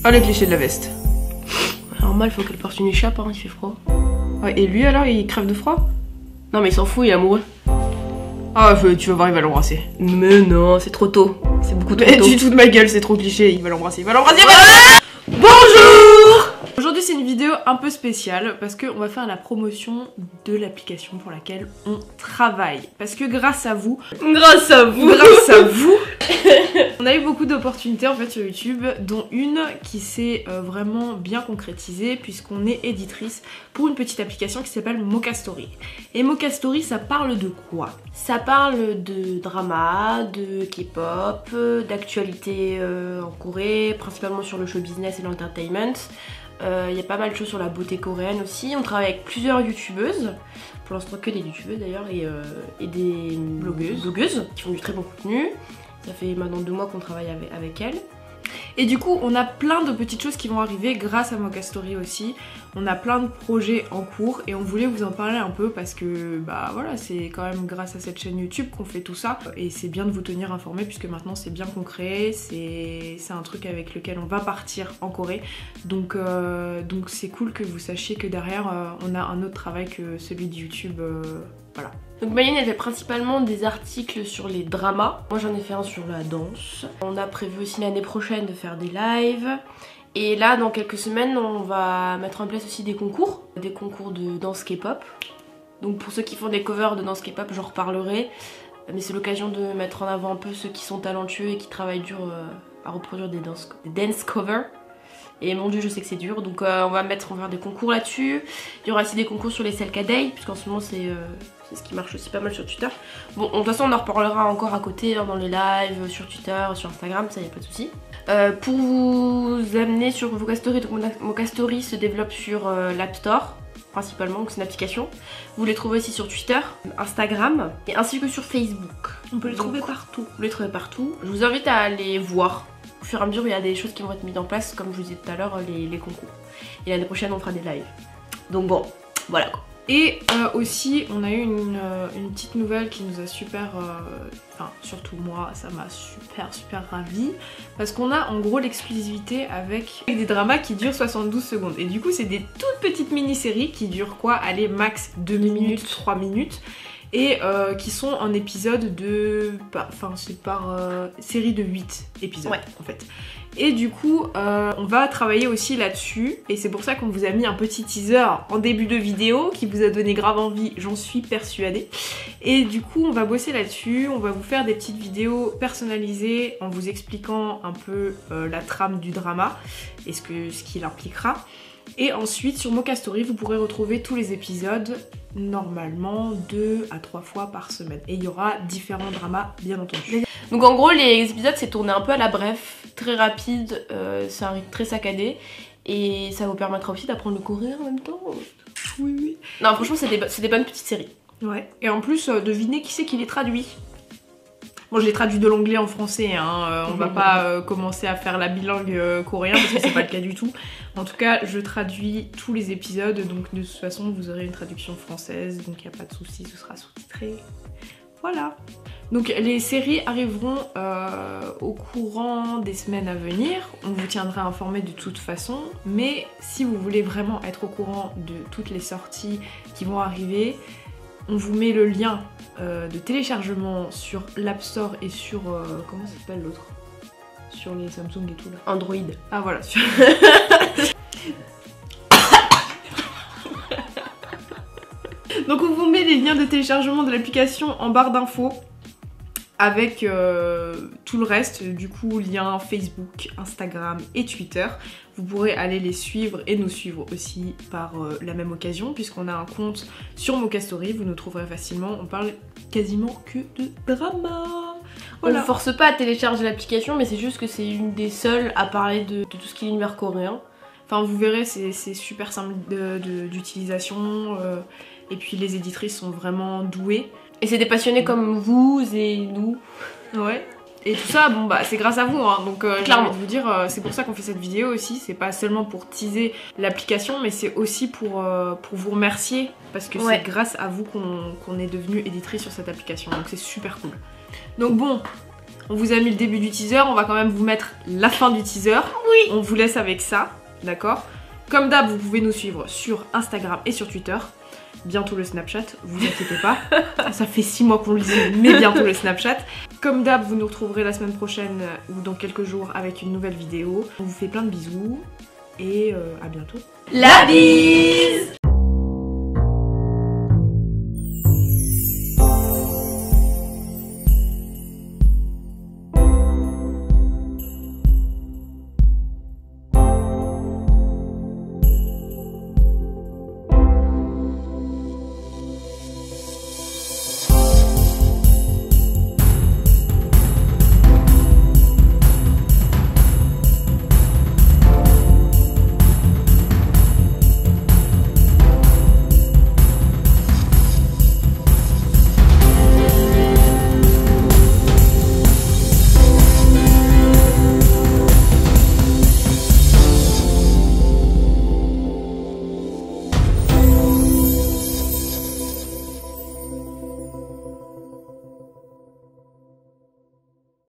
Ah, le cliché de la veste. Normal, faut qu'elle porte une écharpe, hein, il fait froid. Ouais, et lui alors, il crève de froid? Non mais il s'en fout, il est amoureux. Ah, tu vas voir, il va l'embrasser. Mais non, c'est trop tôt. C'est beaucoup trop Mais tôt. tu te fous de ma gueule, c'est trop cliché. Il va l'embrasser, il va l'embrasser. Bonjour. Aujourd'hui, c'est une vidéo un peu spéciale parce qu'on va faire la promotion de l'application pour laquelle on travaille. Parce que grâce à vous, on a eu beaucoup d'opportunités en fait sur YouTube, dont une qui s'est vraiment bien concrétisée puisqu'on est éditrice pour une petite application qui s'appelle Mocha Story. Et Mocha Story, ça parle de quoi? Ça parle de drama, de K-pop, d'actualité en Corée, principalement sur le show business et l'entertainment. Il y a pas mal de choses sur la beauté coréenne aussi. On travaille avec plusieurs youtubeuses, pour l'instant que des youtubeuses d'ailleurs, et des blogueuses qui font du très bon contenu. Ça fait maintenant 2 mois qu'on travaille avec elles. Et du coup, on a plein de petites choses qui vont arriver grâce à Mocha Story aussi. On a plein de projets en cours et on voulait vous en parler un peu parce que bah voilà, c'est quand même grâce à cette chaîne YouTube qu'on fait tout ça. Et c'est bien de vous tenir informés puisque maintenant c'est bien concret, c'est un truc avec lequel on va partir en Corée. Donc c'est cool que vous sachiez que derrière on a un autre travail que celui de YouTube. Voilà. Donc Mayenne elle fait principalement des articles sur les dramas. Moi j'en ai fait un sur la danse. On a prévu aussi l'année prochaine de faire des lives. Et là dans quelques semaines on va mettre en place aussi des concours de danse K-pop. Donc pour ceux qui font des covers de danse K-pop j'en reparlerai. Mais c'est l'occasion de mettre en avant un peu ceux qui sont talentueux et qui travaillent dur à reproduire des dance covers. Et mon dieu je sais que c'est dur, donc on va faire des concours là-dessus. Il y aura aussi des concours sur les Selka Day, puisqu'en ce moment c'est ce qui marche aussi pas mal sur Twitter. Bon, de toute façon on en reparlera encore à côté hein, dans les lives, sur Twitter, sur Instagram, ça y a pas de souci. Pour vous amener sur Mocha Story, donc Mocha Story se développe sur l'App Store principalement, donc c'est une application. Vous les trouvez aussi sur Twitter, Instagram et ainsi que sur Facebook. On peut les trouver partout. Vous les trouvez partout. Je vous invite à aller voir. Au fur et à mesure, il y a des choses qui vont être mises en place, comme je vous disais tout à l'heure, les concours. Et l'année prochaine, on fera des lives. Donc bon, voilà quoi. Et aussi, on a eu une petite nouvelle qui nous a enfin surtout moi, ça m'a super ravie. Parce qu'on a en gros l'exclusivité avec des dramas qui durent 72 secondes. Et du coup, c'est des toutes petites mini-séries qui durent quoi? Allez, max 2 minutes, 3 minutes. Et qui sont en épisodes de... Enfin, c'est par série de 8 épisodes, ouais. En fait. Et du coup, on va travailler aussi là-dessus. Et c'est pour ça qu'on vous a mis un petit teaser en début de vidéo qui vous a donné grave envie, j'en suis persuadée. Et du coup, on va bosser là-dessus. On va vous faire des petites vidéos personnalisées en vous expliquant un peu la trame du drama et ce qu'il impliquera. Et ensuite, sur Mocha Story, vous pourrez retrouver tous les épisodes normalement 2 à 3 fois par semaine. Et il y aura différents dramas, bien entendu. Donc en gros, les épisodes, c'est tourné un peu à la bref, très rapide, c'est un rythme très saccadé. Et ça vous permettra aussi d'apprendre le coréen en même temps. Oui. Non, franchement, c'est des bonnes petites séries. Ouais. Et en plus, devinez qui c'est qui les traduit. Bon, je les traduis de l'anglais en français, hein. On va pas commencer à faire la bilingue coréen parce que c'est pas le cas du tout. En tout cas, je traduis tous les épisodes, donc de toute façon, vous aurez une traduction française, donc il n'y a pas de souci, ce sera sous-titré. Voilà. Donc les séries arriveront au courant des semaines à venir, on vous tiendra informé de toute façon, mais si vous voulez vraiment être au courant de toutes les sorties qui vont arriver, on vous met le lien de téléchargement sur l'App Store et sur... comment ça s'appelle l'autre? Sur les Samsung et tout là. Android. Ah voilà, sur... Donc on vous met les liens de téléchargement de l'application en barre d'infos avec tout le reste, du coup lien Facebook, Instagram et Twitter. Vous pourrez aller les suivre et nous suivre aussi par la même occasion puisqu'on a un compte sur Mocha Story, vous nous trouverez facilement, on parle quasiment que de drama. Voilà. On ne force pas à télécharger l'application mais c'est juste que c'est une des seules à parler de tout ce qui est l'univers coréen. Enfin vous verrez, c'est super simple d'utilisation et puis les éditrices sont vraiment douées. Et c'est des passionnés comme vous et nous. Ouais. Et tout ça, bon bah c'est grâce à vous, hein. Donc j'ai envie de vous dire, c'est pour ça qu'on fait cette vidéo aussi. C'est pas seulement pour teaser l'application, mais c'est aussi pour vous remercier. Parce que c'est grâce à vous qu'on est devenu éditrice sur cette application. Donc c'est super cool. Donc bon, On vous a mis le début du teaser, on va quand même vous mettre la fin du teaser. Oui. On vous laisse avec ça, d'accord? Comme d'hab, vous pouvez nous suivre sur Instagram et sur Twitter. Bientôt le Snapchat, vous inquiétez pas. Ça fait 6 mois qu'on le dit, mais bientôt le Snapchat. Comme d'hab, vous nous retrouverez la semaine prochaine ou dans quelques jours avec une nouvelle vidéo. On vous fait plein de bisous et à bientôt. La bise!